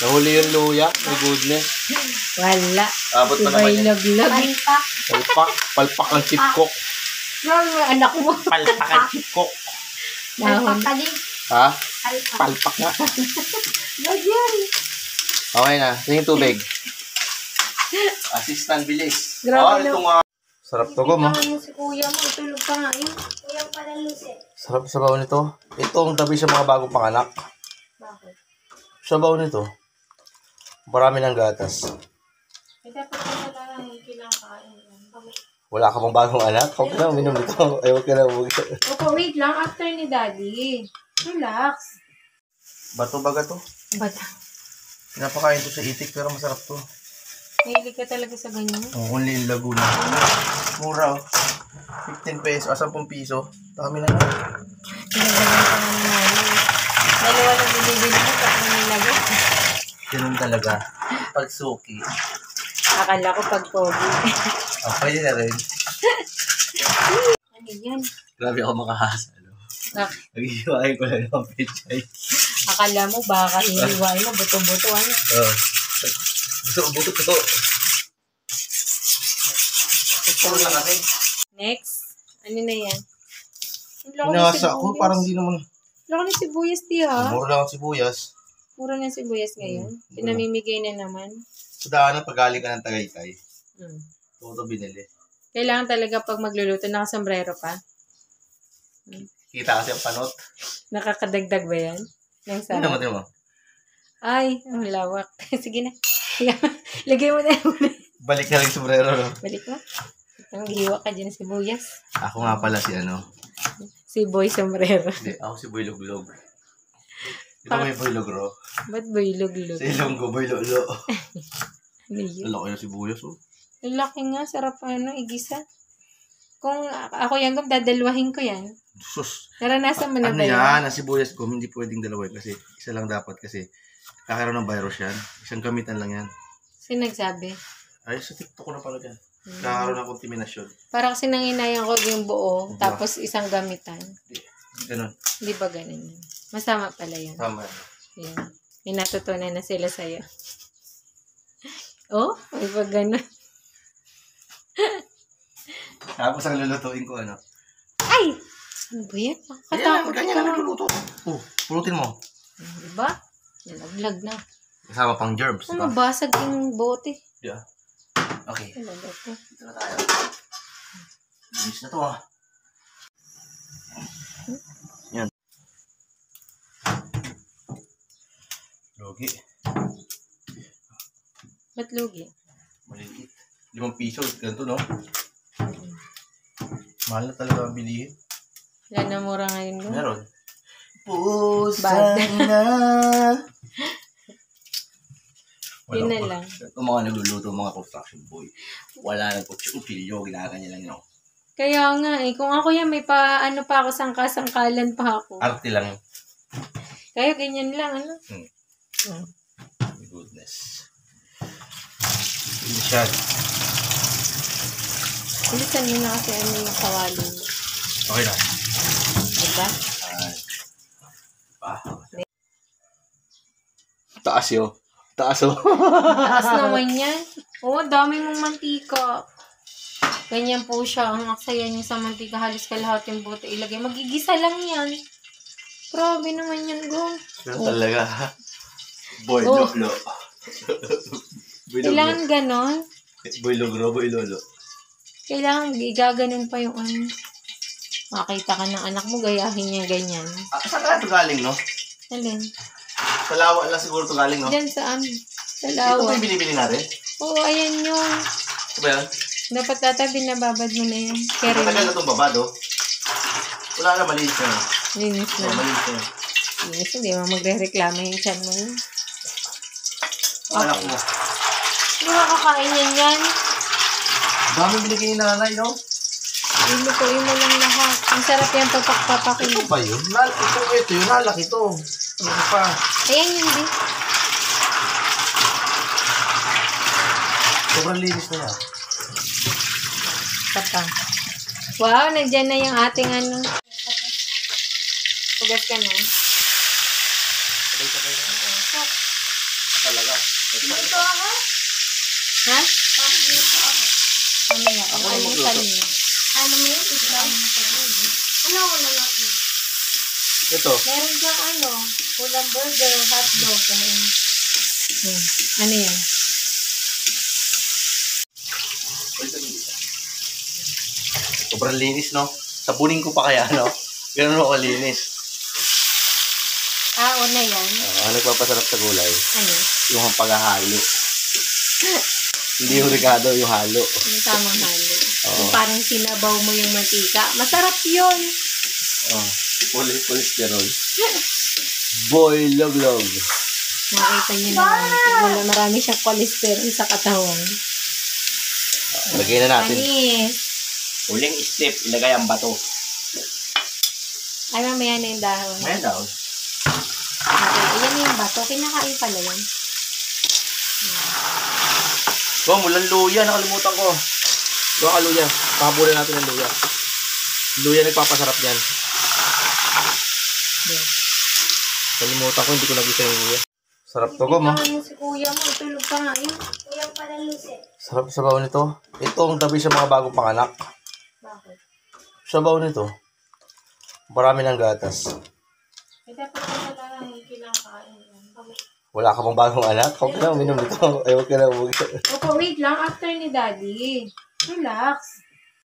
Nahuli yung luya. My goodness. Wala. Abot pa naman yan. Palpak. Palpak. Palpak ang chipkok. Anak mo. Palpak ang chipkok. Palpak ka din. Ha? Palpak nga. Bagyan. Okay na. Tingin tubig. Assistant bilis. Grabe sarap to mo. Si kuya mo. Tulog pa nga yun. Kuya pala lusi. Sarap sabaw nito. Ito ang tabi sa mga bagong panganak. Bakit? Sabaw nito. Marami ng gatas. Dapat wala lang yung kinakain. Wala ka pang bagong anak? Huwag ka na uminom nito. Ayaw ka na uminom. Opo, wait lang. After ni Daddy. Relax. Bato baga to? Bata. Pinapakain to sa itik pero masarap to. Mahilig ka talaga sa ganyan? Oo, only in Laguna. Mura oh. 15 pesos, 10 piso. Dami na nga. Pinagalan ka nga naman. Dalawa na binibili mo sa nilagay. Ganun talaga. Pagsuki. Akala ko pag pogi. Pwede na rin. Ano yan? Grabe ako makahasa. Nag-iiwain ko lang ng pichay. Akala mo baka hiniwain mo, buto-buto ano? Oo. Buto to. Puro lang natin. Next. Ano na yan? Pinasa ako, parang di naman. Laki ng sibuyas di ha? Mura lang ang sibuyas. Mura ng sibuyas ngayon. Pinamimigay na naman. Sa daanan, pag galing ka ng Tagaytay. Ito binili. Kailangan talaga pag magluluto, nakasombrero pa. Kita kasi ang panot. Nakakadagdag ba yan? Nang sarap. Ano naman mo? Ay, ang lawak. Sige na. Lagay mo na. Balik ka lang yung sombrero, no? Balik mo. Ang hiwa ka dyan sibuyas. Ako nga pala si ano? Si Boy Sombrero. Hindi, ako si Boy Luglog. Ito may Boy Logro. Ba't Boy Luglog? Si Ilonggo, Boy Lolo. Ano yun? Lalo kayo si Buyos, oh. Ang laki nga. Sarap igisa. Kung ako yan, dadalwahin ko yan. Sus. Naranasan mo na ano ba yan? Ang sibuyas ko, hindi pwedeng dalawin kasi isa lang dapat kasi kakaroon ng virus yan. Isang gamitan lang yan. Sino nagsabi? Ay, sa TikTok ko na pala dyan. Kakaroon ng kontaminasyon. Para kasi nanginayan ko yung buo, tapos isang gamitan. Hindi. Ganun. Di ba ganun yun? Masama pala yan. Tama. Yan. May natutunan na sila sa'yo. Oh, may pag ganun. Tapos ang lulutuin ko, ano? Ay! Ano ba yan? Katakot ka. Ganyan lang luluto. Oh, pulutin mo. Diba? Nalaglag na. Kasama pang germs, diba? Basag yung bote. Yeah. Okay. Nalaglag na. Dito na tayo. Bilis na to, ah. Yan. Logi. Ba't lugi? Maliliit. 5 piso. Ganito, no? Mahal na talaga ang bilihin. Wala na mura ngayon doon. Meron. Pusa na. Yun na lang. Yung mga nagluluto, mga construction boy. Wala nang kutsilyo. Ginaganyan lang yun. Kaya nga kung ako yan, may ano pa ako, sangkasangkalan pa ako. Arte lang yun. Kaya ganyan lang, ano? My goodness. Hindi siya. Bilisan mo na kasi ano yung kawali mo. Okay na. Diba? Taas yun. Taas yun. Taas naman yan. Oo, dami mong mantika. Ganyan po siya. Ang aksaya niya sa mantika. Halos kalahat yung buto ilagay. Magigisa lang yan. Grabe naman yan, go. Yan talaga. Boy lolo. Kailangan ganon. Boy logro, boy lolo. Kailangan igaganon pa yung ano. Makita ka ng anak mo, gayahin niya ganyan. Saan ka ito galing, no? Alin? Sa lawa lang siguro ito galing, no? Diyan sa amin. Sa Ito lawa. ba yung binibili natin? Oo, ayan yun. Ito ba yan? Dapat tatabi na babad mo na yan. Kaya Matagal na itong babado. Wala na, malinis na. linis na. Malinis na. Linis, hindi mo magre-reklamo yung chan mo yun. Anak mo. Hindi makakain yan. Dami binigay ni nanay, no? Ilutuin mo lang lahat. Ang sarap yan papak-papakin. Ito ba yun? Ito yun. Nalaki ito. Ano pa? Ayan yun, di. Sobrang linis na yan. Tapa. Wow, nandyan na yung ating ano. Pugas ka na. Sabay-sabay na. talaga. Luto ako? Ha? Luto ako. Mamaya. Ako na Ang magluto. almusal niyo. Ano mo yun? Islam? Ano ako na natin? Ito. Meron diyang ulam burger, hotdog. Ano yan? Sobrang linis, no? Sabunin ko pa kaya, no? Ganun ako kalinis. Una yan. Ano nagpapasarap sa gulay? Ano? Yung paghahalo. Hindi yung Ricardo, yung halo. Yung tamang halo. Oo. Yung parang sinabaw mo yung mantika. Masarap yun. Oh, cholesterol. Boy, log. Nakita niyo naman. Marami siyang cholesterol sa katawan. Lagay na natin. Panis. Uling step, ilagay ang bato. Ay, mamaya na yung dahon. May daw. Okay, ayan na yung bato. Kinakain pala yan. Oh, mulang luya. Nakalimutan ko. Ito ang luya. Pahabulan natin ang luya. Luya nagpapasarap yan. Yeah. Kalimutan ko, hindi ko nagisa yung luya. Sarap to, Gom, ha? Tingnan mo si kuya mo. Tulog pa nga yun. Kuya pala lusi. Sarap sa baon nito. Ito ang tabi sa mga bagong panganak. Bakit? Sa baon nito, marami ng gatas. Eh, dapat na lang yung kinakain. Wala ka bang bagong anak? Huwag ka na uminom nito. Ay, huwag ka na uminom. Opo, wait lang. After ni Daddy. Relax.